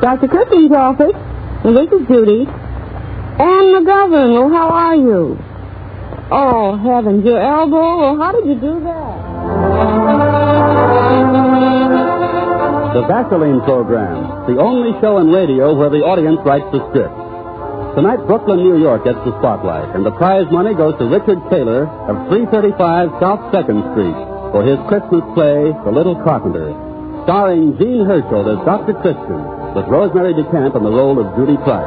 Dr. Christian's office. Well, this is Judy. Ann McGovern, well, how are you? Oh, heavens, your elbow? Well, how did you do that? The Vaseline Program, the only show on radio where the audience writes the script. Tonight, Brooklyn, New York gets the spotlight, and the prize money goes to Richard Taylor of 335 South 2nd Street for his Christmas play, The Little Carpenter, starring Jean Herschel as Dr. Christian, with Rosemary DeCamp in the role of Judy Price.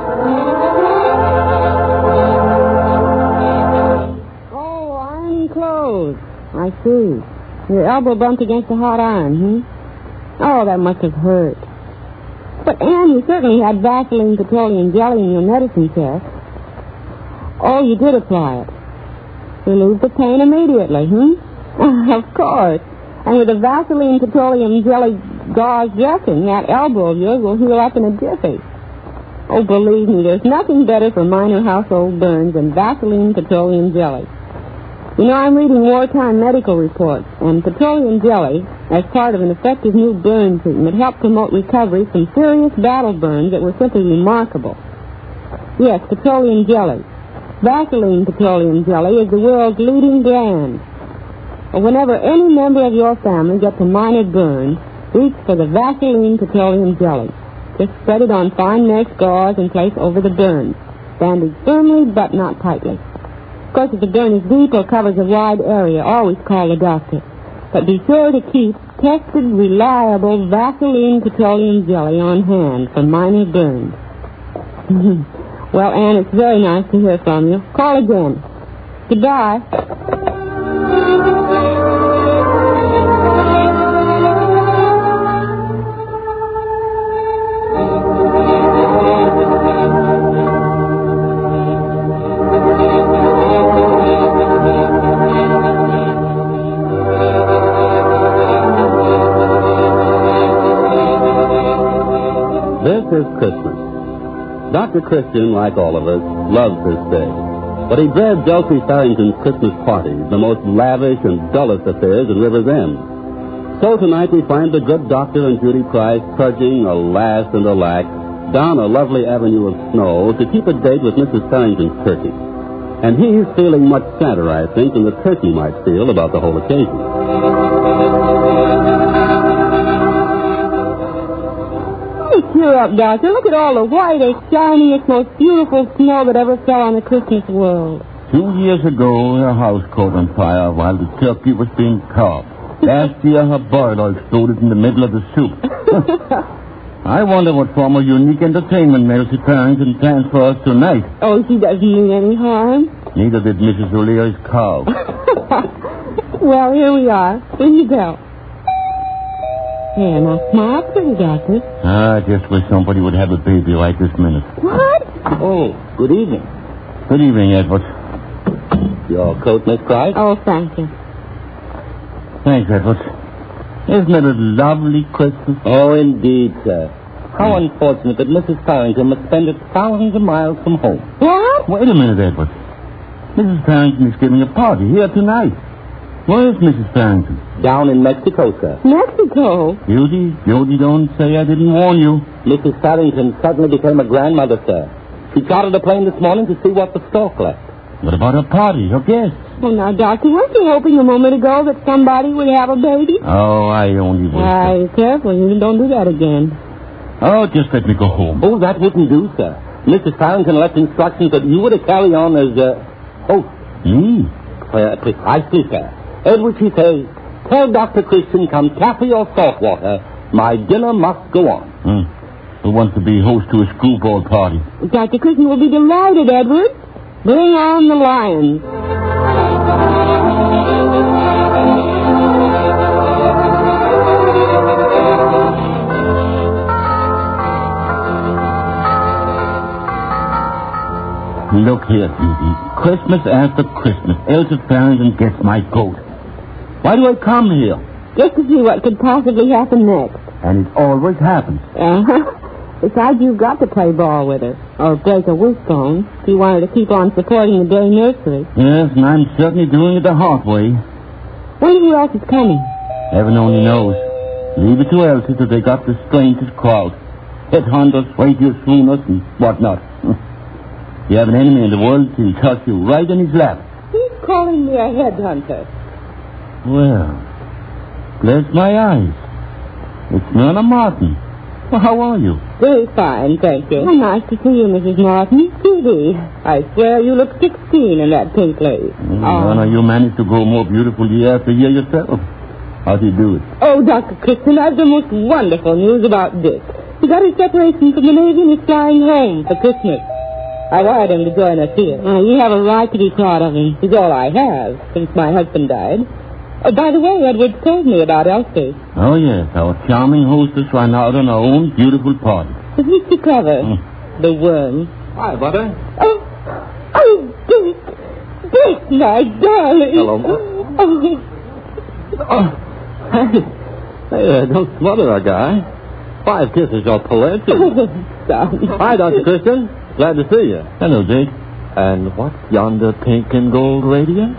Oh, iron clothes. I see. Your elbow bumped against a hot iron, Oh, that must have hurt. But, Ann, you certainly had Vaseline petroleum jelly in your medicine chest. Oh, you did apply it. Relieved the pain immediately, Of course. And with the Vaseline petroleum jelly gauze dressing, that elbow of yours will heal up in a jiffy. Oh, believe me, there's nothing better for minor household burns than Vaseline petroleum jelly. You know, I'm reading wartime medical reports, and petroleum jelly, as part of an effective new burn treatment, helped promote recovery from serious battle burns that were simply remarkable. Yes, petroleum jelly. Vaseline petroleum jelly is the world's leading brand. Whenever any member of your family gets a minor burn, reach for the Vaseline petroleum jelly. Just spread it on fine mesh gauze and place over the burn. Bandage firmly, but not tightly. Of course, if the burn is deep or covers a wide area, always call the doctor. But be sure to keep tested, reliable Vaseline petroleum jelly on hand for minor burns. Well, Ann, it's very nice to hear from you. Call again. Goodbye. This is Christmas. Dr. Christian, like all of us, loves this day. But he dreads Elsie Farrington's Christmas parties, the most lavish and dullest affairs in River's End. So tonight we find the good doctor and Judy Price trudging, alas and alack, down a lovely avenue of snow to keep a date with Mrs. Farrington's turkey. And he's feeling much sadder, I think, than the turkey might feel about the whole occasion. Cheer up, Doctor. Look at all the whitest, shiniest, most beautiful snow that ever fell on the Christmas world. 2 years ago, her house caught on fire while the turkey was being carved. Last year, her boiler exploded in the middle of the soup. I wonder what form of unique entertainment Elsie Farrington plans for us tonight. Oh, she doesn't mean any harm. Neither did Mrs. O'Leary's cow. Well, here we are. Ring the bell. Here, now smile pretty, Doctor. I just wish somebody would have a baby right this minute. What? Oh, good evening. Good evening, Edward. Your coat, Miss Price? Oh, thank you. Thanks, Edward. Isn't it a lovely Christmas? Oh, indeed, sir. How unfortunate that Mrs. Farrington must spend it thousands of miles from home. What? Wait a minute, Edward. Mrs. Farrington is giving a party here tonight. Where is Mrs. Farrington? Down in Mexico, sir. Mexico? Judy, don't say I didn't warn you. Mrs. Farrington suddenly became a grandmother, sir. She chartered a plane this morning to see what the stock left. What about her party, her guests? Oh, now, Doctor, weren't you hoping a moment ago that somebody would have a baby? Oh, I only wish. Careful. You don't do that again. Oh, just let me go home. Oh, that wouldn't do, sir. Mrs. Farrington left instructions that you were to carry on as, Me? Precisely, sir. Edward, she says, tell Dr. Christian, come cafe or salt water, my dinner must go on. Who wants to be host to a screwball party? Dr. Christian will be delighted, Edward. Bring on the lions. Look here, Judy. Christmas after Christmas, Elsie Farrington gets my goat. Why do I come here? Just to see what could possibly happen next. And it always happens. Besides, you've got to play ball with her. Or break a wishbone if you wanted to keep on supporting the day nursery. Yes, and I'm certainly doing it the hard way. Wonder who else is coming. Heaven only knows. Leave it to Elsie to dig up the strangest crowd. headhunters, radio swooners, and whatnot. You have an enemy in the world, he'll toss you right in his lap. He's calling me a headhunter. Well, bless my eyes. It's Myrna Martin. Well, how are you? Very fine, thank you. Nice to see you, Mrs. Martin. Judy, I swear you look 16 in that pink lace. Myrna, you managed to grow more beautiful year after year yourself. How do you do it? Oh, Dr. Kristen, I have the most wonderful news about Dick. He got his separation from the Navy and is flying home for Christmas. I wired him to join us here. You have a right to be proud of him. He's all I have since my husband died. By the way, Edward told me about Elsie. Oh, yes. Our charming hostess ran out on her own beautiful party. Isn't he too clever? The worm. Hi, Butter. Oh, Dick. Dick, my darling. Hello, Hey, don't smother a guy. 5 kisses will pull it. Sorry. Hi, Dr. Christian. Glad to see you. Hello, Dick. And what's yonder pink and gold radiant?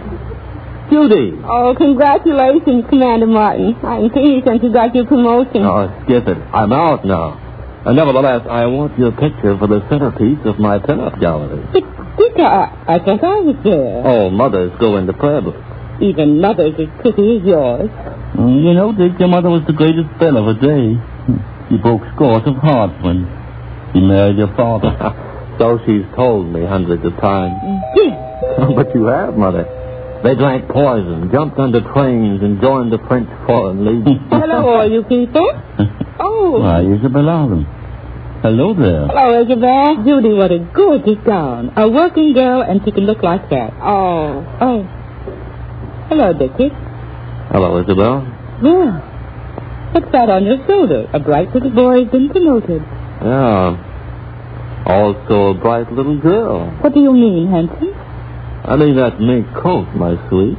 Judy. Oh, congratulations, Commander Martin. I'm pleased since you got your promotion. Oh, skip it. I'm out now. Nevertheless, I want your picture for the centerpiece of my pinup gallery. But, Dick, I thought I was there. Oh, mothers go into prayer books. Even mother's as pretty as yours. You know, Dick, your mother was the greatest belle of her day. She broke scores of hearts when she married your father. So she's told me hundreds of times. Dick. But you have, Mother. They drank poison, jumped under trains, and joined the French Foreign Legion. Hello, all you people. Oh. Why, Isabel Allen. Hello there. Hello, Isabel. Judy, what a gorgeous gown. A working girl, and she can look like that. Oh. Hello, Dickie. Hello, Isabel. Well, what's that on your shoulder? A bright little boy has been promoted. Yeah. Also a bright little girl. What do you mean, handsome? I mean that mink coat, my sweet.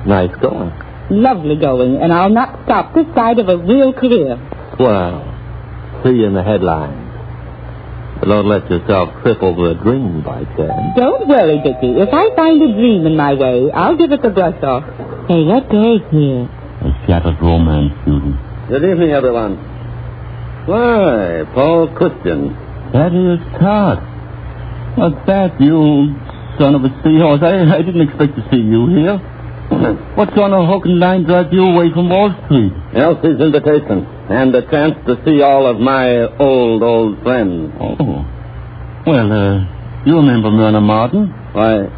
Nice going. Lovely going, and I'll not stop this side of a real career. Well, see you in the headlines. But don't let yourself trip over a dream by chance. Don't worry, Dickie. If I find a dream in my way, I'll give it the brush off. Hey, what day is here? A shattered romance, Judy. Good evening, everyone. Why, Paul Christian. That is Todd. What's that, you son of a seahorse? I didn't expect to see you here. What sort of hook and line drive you away from Wall Street? Elsie's invitation, and a chance to see all of my old friends. Oh. Well, you remember Myrna Martin? Why,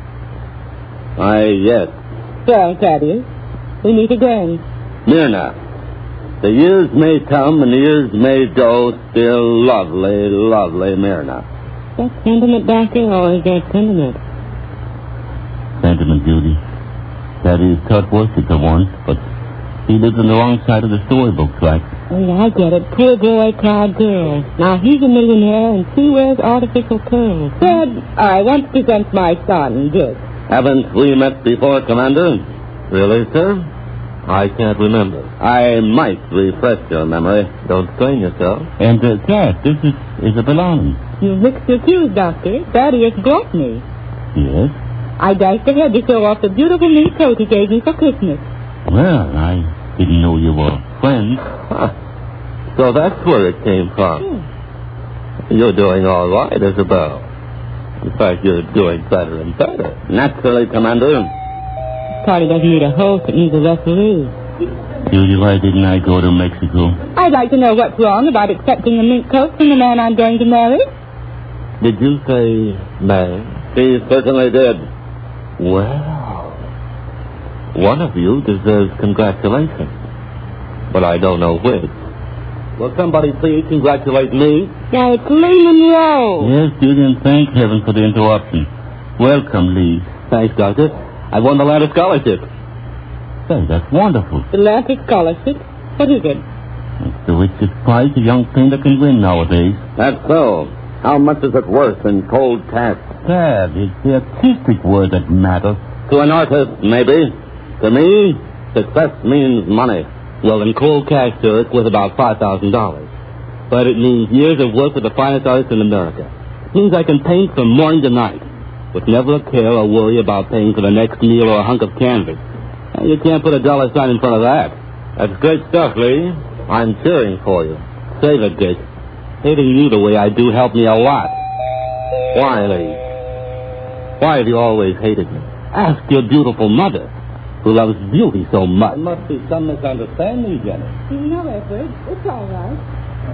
yes. Well, Thaddeus, we meet again. Myrna. The years may come and the years may go, still lovely, lovely Myrna. That sentiment, Doctor, or is that sentiment? Sentiment, Judy. Thaddeus Todd worshipped her once, but he lives on the wrong side of the storybook track. Oh, yeah, I get it. Poor boy, proud girl. Now, he's a millionaire, and she wears artificial pearls. Dad, I want to present my son, Dick. Haven't we met before, Commander? Really, sir? I can't remember. I might refresh your memory. Don't strain yourself. And, Dad, this is Isabel Allen. You mixed your cues, Doctor. Thaddeus brought me. Yes? I dashed ahead to show off the beautiful new coat he gave me for Christmas. Well, I didn't know you were friends. Huh. So that's where it came from. You're doing all right, Isabel. In fact, you're doing better and better. Naturally, Commander. This party doesn't need a host, it needs a referee. Judy, why didn't I go to Mexico? I'd like to know what's wrong about accepting a mink coat from the man I'm going to marry. Did you say marry? He certainly did. Well, one of you deserves congratulations, but I don't know which. Will somebody please congratulate me? Now, it's Lee Monroe. Yes, Judy, and thank heaven for the interruption. Welcome, Lee. Thanks, Doctor. I won the Atlanta Scholarship. Say, that's wonderful. The Atlantic Scholarship? What is it? It's the richest prize a young painter can win nowadays. That's so. How much is it worth in cold cash? Dad, it's the artistic word that matters. To an artist, maybe. To me, success means money. Well, in cold cash, sir, it's worth about $5,000. But it means years of work with the finest artists in America. It means I can paint from morning to night, with never a care or worry about paying for the next meal or a hunk of canvas. And you can't put a dollar sign in front of that. That's great stuff, Lee. I'm cheering for you. Save it, Dick. Hating you the way I do helped me a lot. Why, Lee? Why have you always hated me? Ask your beautiful mother, who loves beauty so much. There must be some misunderstanding, Jenny. No, Edward. It's all right.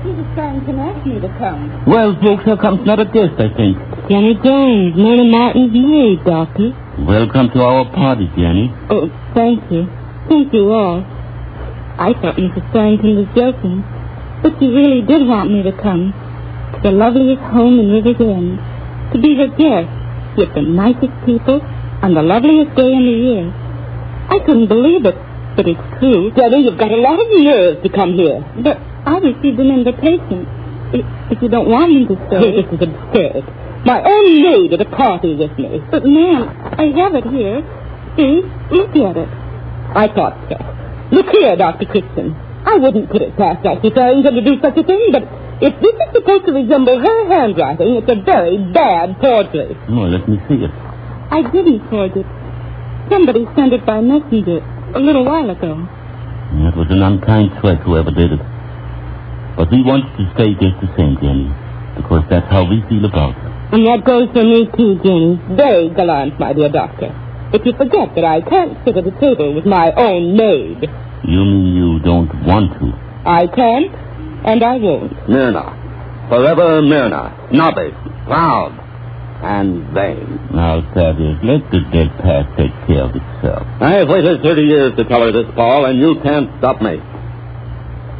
He was trying to ask me to come. Well, folks, here comes another guest, I think. Jenny Jones, Mary Martin's maid, Doctor. Welcome to our party, Jenny. Oh, thank you. Thank you all. I thought Mrs. Farrington was joking, but she really did want me to come to the loveliest home in River's End, to be her guest with the nicest people on the loveliest day in the year. I couldn't believe it, but it's true. Jenny, you've got a lot of nerve to come here. But I received an invitation. If you don't want me to stay... This is absurd. My own maid at a party with me. But, ma'am, I have it here. See? Look at it. I thought so. Look here, Dr. Christian. I wouldn't put it past Dr. Farrington to do such a thing, but if this is supposed to resemble her handwriting, it's a very bad portrait. Oh, let me see it. I didn't forge it. Somebody sent it by messenger a little while ago. It was an unkind threat, whoever did it. But we want you to stay just the same, Jenny, because that's how we feel about it. And that goes for me, too, Jenny. Very gallant, my dear doctor. But you forget that I can't sit at a table with my own maid. You mean you don't want to? I can't, and I won't. Myrna. Forever Myrna. Snobbish, proud, and vain. Now, Thaddeus, let the dead past take care of itself. I've waited 30 years to tell her this, Paul, and you can't stop me.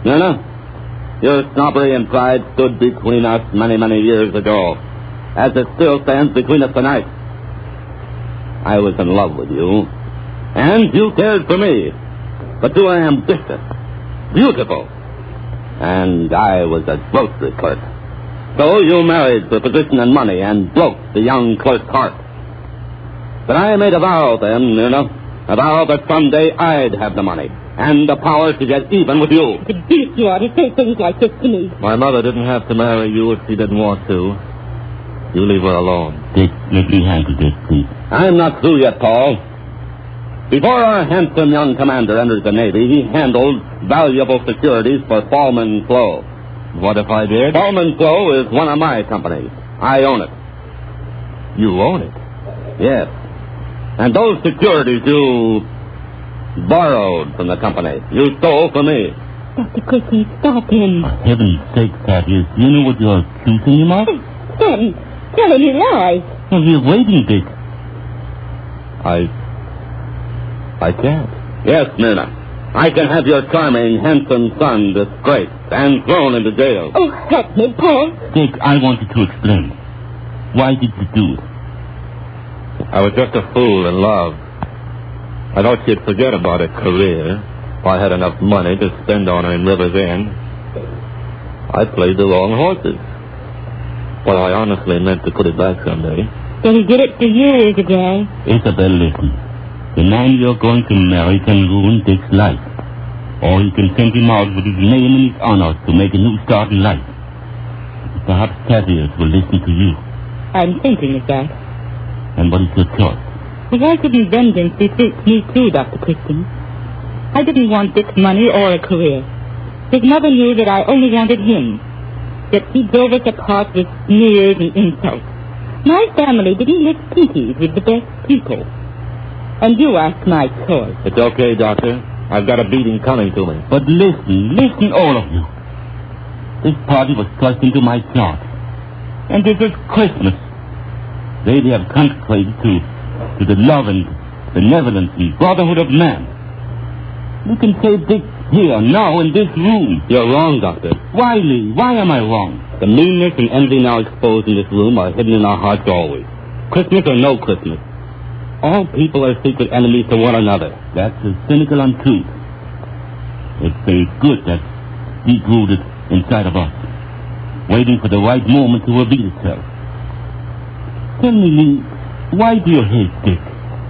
Myrna, your snobbery and pride stood between us many, many years ago, as it still stands between us tonight. I was in love with you, and you cared for me. But you were ambitious, beautiful, and I was a grocery clerk. So you married for position and money and broke the young clerk's heart. But I made a vow then, Myrna, a vow that someday I'd have the money and the power to get even with you. The beast you are to say things like this to me. My mother didn't have to marry you if she didn't want to. You leave her alone. Dick, let me handle this, please. I'm not through yet, Paul. Before our handsome young commander entered the Navy, he handled valuable securities for Fallman Flow. What if I did? Fallman Flow is one of my companies. I own it. You own it? Yes. And those securities you borrowed from the company. You stole from me. Dr. Christian, stop him. For heaven's sake, Thaddeus, do you know what you're accusing him of? Stop him. Telling me lies. Well, we're waiting, Dick. I can't. Yes, Myrna. I can have your charming, handsome son disgraced and thrown into jail. Oh, help me, Paul. Dick, I want you to explain. Why did you do it? I was just a fool in love. I thought she'd forget about a career if I had enough money to spend on her in River's End. I played the wrong horses. Well, I honestly meant to put it back someday. Then he did it for years ago. Isabel, listen. The man you're going to marry can ruin Dick's life. Or he can send him out with his name and his honor to make a new start in life. Perhaps Thaddeus will listen to you. I'm thinking of that. And what is your choice? But why couldn't vengeance be me too, Dr. Christian? I didn't want Dick's money or a career. His mother knew that I only wanted him. That he drove us apart with sneers and insults. My family didn't make treaties with the best people. And you asked my choice. It's okay, Doctor. I've got a beating coming to me. But listen, all of you. This party was thrust into my charge. And this is Christmas. They have consecrated to the love and benevolence and brotherhood of man. You can save Dick here, now, in this room. You're wrong, Doctor. Why, Lee? Why am I wrong? The meanness and envy now exposed in this room are hidden in our hearts always. Christmas or no Christmas. All people are secret enemies to one another. That's a cynical untruth. It's a good that's deep-rooted inside of us, waiting for the right moment to reveal itself. Tell me, Lee, why do you hate Dick?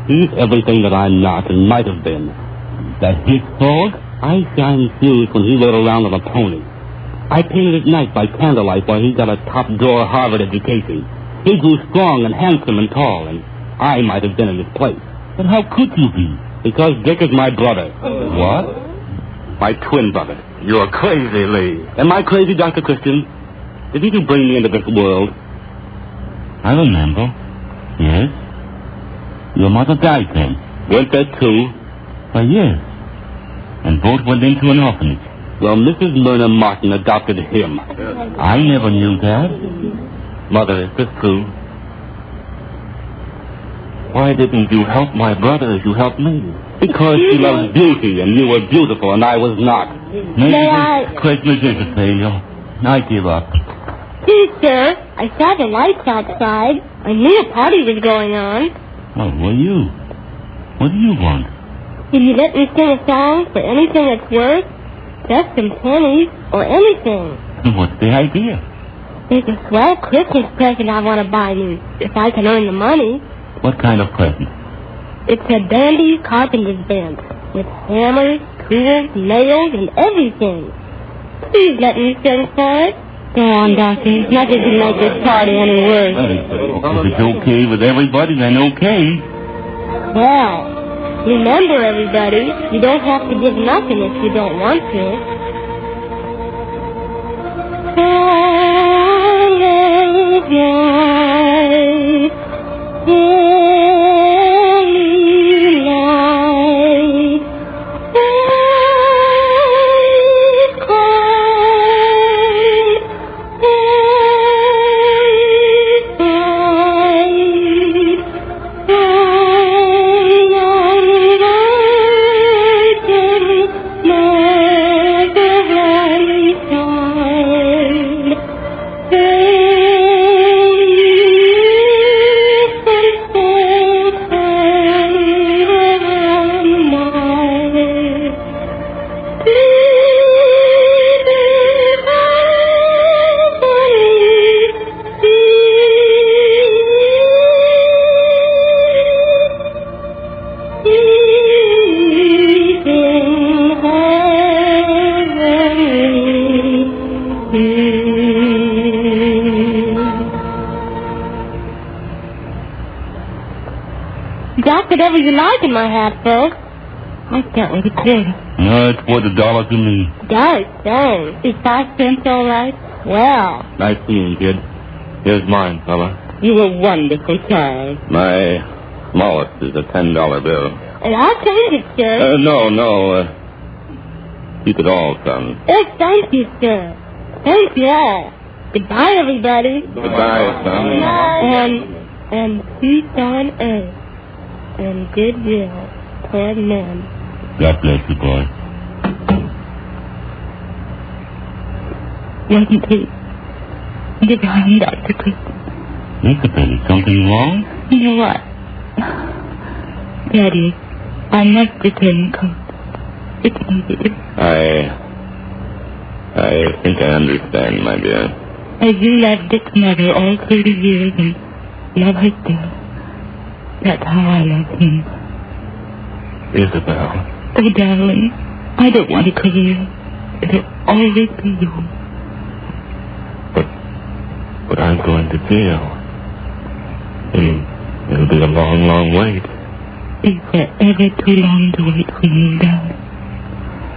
He's everything that I'm not and might have been. Is that his fault? I shined shoes when he rode around on a pony. I painted at night by candlelight while he got a top-drawer Harvard education. He grew strong and handsome and tall, and I might have been in his place. But how could you be? Because Dick is my brother. What? My twin brother. You're crazy, Lee. Am I crazy, Dr. Christian? Didn't you bring me into this world? I remember. Yes. Your mother died then. Weren't there two? Why, yes. And both went into an orphanage. Well, Mrs. Myrna Martin adopted him. I never knew that. Mother, is this true? Why didn't you help my brother as you helped me? Because she loves beauty, and you were beautiful, and I was not. Maybe this Christmas is a failure. I give up. Please, sir, I saw the lights outside. I knew a party was going on. Oh, well, you. What do you want? Will you let me sing a song for anything that's worth? Just some pennies or anything. What's the idea? There's a swell Christmas present I want to buy you, if I can earn the money. What kind of present? It's a dandy carpenter's bench with hammers, tools, nails, and everything. Please let me sing for it. Go on, Doctor. Nothing can make this party any worse. If it's okay with everybody, then okay. Well, remember, everybody, you don't have to give nothing if you don't want to. Silent night, holy light, white cold, white light, Drop whatever you like in my hat, folks. I can't wait to quit. No, it's worth $1 to me. Gosh, dang. Is 5 cents all right? Well. Nice seeing, kid. Here's mine, fella. You were wonderful, child. My smallest is a $10 bill. And I'll change it, sir. No. Keep it all, son. Oh, thank you, sir. Thank you all. Goodbye, everybody. Goodbye, son. And peace on earth. And goodwill toward men. God bless you, boy. Wasn't he divine, Dr. Christian? Isabel, is something wrong? You know what? Daddy, I must return the coat. It's needed. I think I understand, my dear. As you loved Dick's mother all 30 years and love her still, that's how I love him. Isabel. Oh, darling, I don't want a career. It'll always be you. But I'm going to jail. It'll be a long, long wait. It's forever too long to wait for you, darling.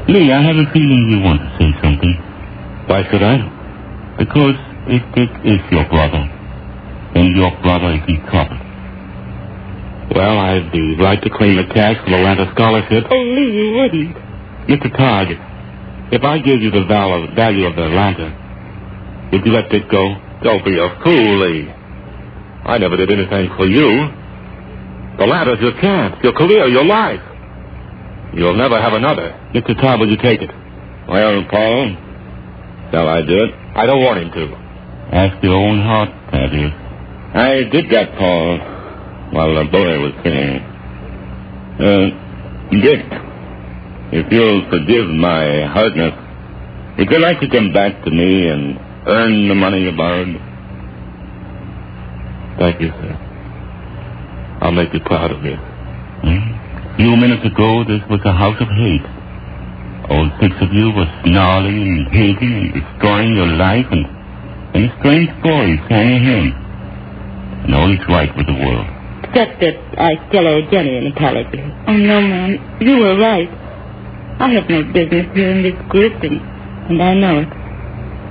Lee, I have a feeling you want to say something. Why should I? Because if Dick is your brother, then your brother is in trouble. Well, I've the right to claim the cash for the Atlanta scholarship. Oh, Lee, you wouldn't. Mr. Todd, if I gave you the value of the Atlanta, would you let Dick go? Don't be a fool, Lee. I never did anything for you. The Atlanta's your chance, your career, your life. You'll never have another. Mr. Todd, will you take it? Well, Paul, Shall I do it? I don't want him to. ask your own heart, that is. I did that, Paul, while the boy was singing. Dick, if you'll forgive my hardness, would you like to come back to me and earn the money you borrowed? Thank you, sir. I'll make you proud of me. A few minutes ago, this was a house of hate. All 6 of you were snarling and hating and destroying your life, and a strange boy sang a hymn. And all is right with the world. Except that I still owe Jenny an apology. Oh, no, ma'am. You were right. I have no business here in this group, and I know it.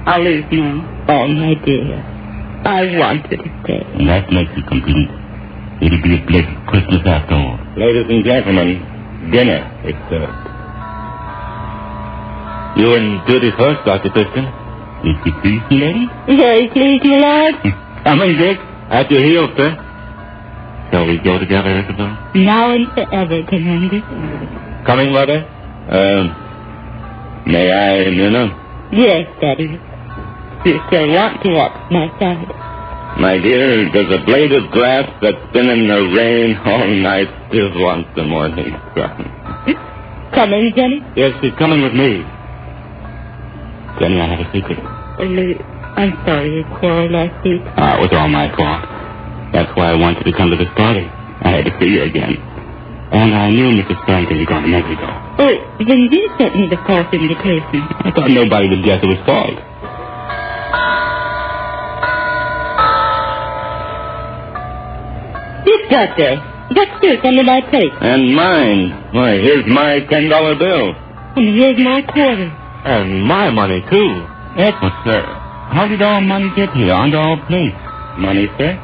I'll leave now. Oh, my dear. I want you to stay. And that makes it complete. It'll be a blessed Christmas after all. Ladies and gentlemen, dinner is served. You're in duty first, Dr. Christian. Is you pleased, lady? Very pleased, my lord. Coming, Dick. At your heels, sir. Shall we go together, Isabel? Now and forever, Commander. Coming, Mother? May I, Nina? Yes, Daddy. You still want to walk at my side. My dear, does a blade of grass that's been in the rain all night still want the morning sun? Coming, Jenny? Yes, she's coming with me. Jenny, I have a secret. I'm sorry you quarreled last week. It was all my fault. That's why I wanted to come to this party. I had to see you again. And I knew Mrs. Franklin was going to Mexico. Oh, then you sent me the false invitation. I thought nobody would guess it was false. This Doctor, what's this under my plate? And mine. Why, here's my $10 bill. And here's my quarter. And my money, too. Yes, sir. How did our money get here under our plate? Money, sir?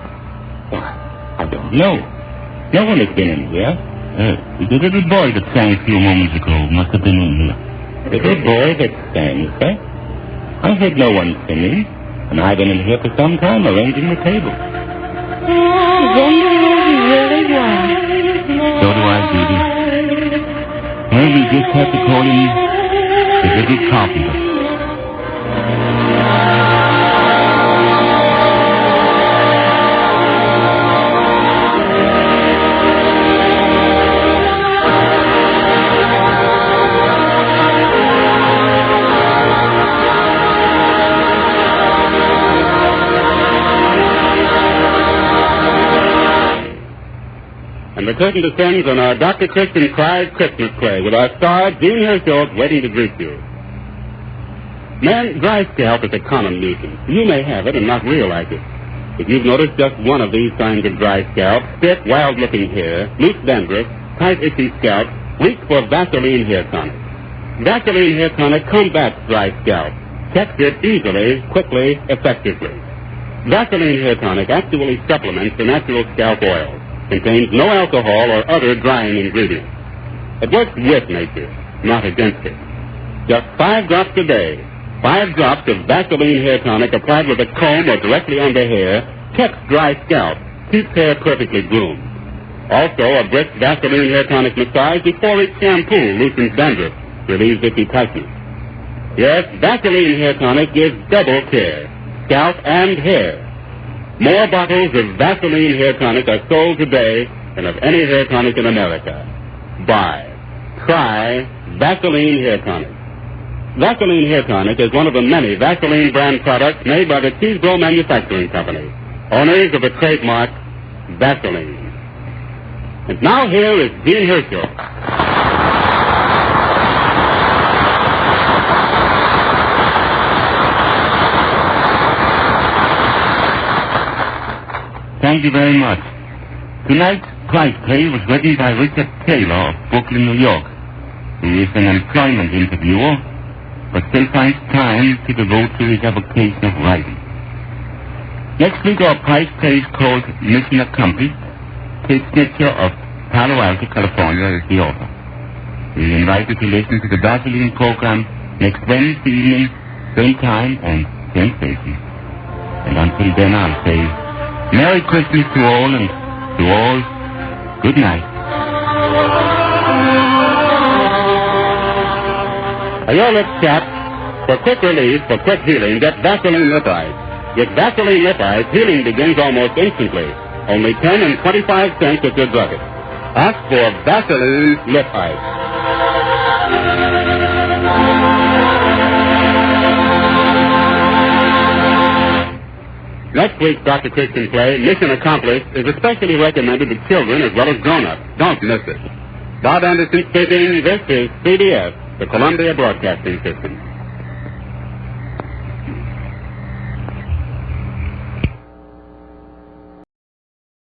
Why, I don't know. No one has been in here. The little boy that sang a few moments ago must have been in here. The little boy that sang, sir? I heard no one singing, and I've been in here for some time arranging the table. Then you really was. So do I, Judy. Well, we just have to call him the Little Carpenter. And the curtain descends on our Dr. Christian Clyde Christmas play with our star, Gene Herschel, waiting to greet you. Man, dry scalp is a common nuisance. You may have it and not realize it. If you've noticed just one of these signs of dry scalp, stiff, wild-looking hair, loose dandruff, tight, itchy scalp, reach for Vaseline Hair Tonic. Vaseline Hair Tonic combats dry scalp. Checks it easily, quickly, effectively. Vaseline Hair Tonic actually supplements the natural scalp oil. Contains no alcohol or other drying ingredients. It works with nature, not against it. Just 5 drops a day. 5 drops of Vaseline Hair Tonic applied with a comb or directly on the hair checks dry scalp, keeps hair perfectly groomed. Also, a brisk Vaseline Hair Tonic massage before each shampoo loosens dandruff, relieves itchy tightness. Yes, Vaseline Hair Tonic gives double care, scalp and hair. More bottles of Vaseline Hair Tonic are sold today than of any hair tonic in America. Buy. Try Vaseline Hair Tonic. Vaseline Hair Tonic is one of the many Vaseline brand products made by the Cheesebro Manufacturing Company, owners of the trademark Vaseline. And now here is Gene Herschel. Thank you very much. Tonight's prize play was written by Richard Taylor of Brooklyn, New York, who is an employment interviewer, but still finds time to devote to his avocation of writing. Next week, our prize play is called Mission Accomplished. Kate Snitcher of Palo Alto, California is the author. We invite you to listen to the Vaseline program next Wednesday evening, same time and same station. And until then, I'll say Merry Christmas to all, and to all, good night. Are your lips chapped? For quick relief, for quick healing, get Vaseline Lip Ice. With Vaseline Lip Ice, healing begins almost instantly. Only 10 and 25 cents at your druggist. Ask for Vaseline Lip Ice. Next week's Dr. Christian play, Mission Accomplished, is especially recommended to children as well as grown-ups. Don't miss it. Bob Anderson speaking. This is CBS, the Columbia Broadcasting System.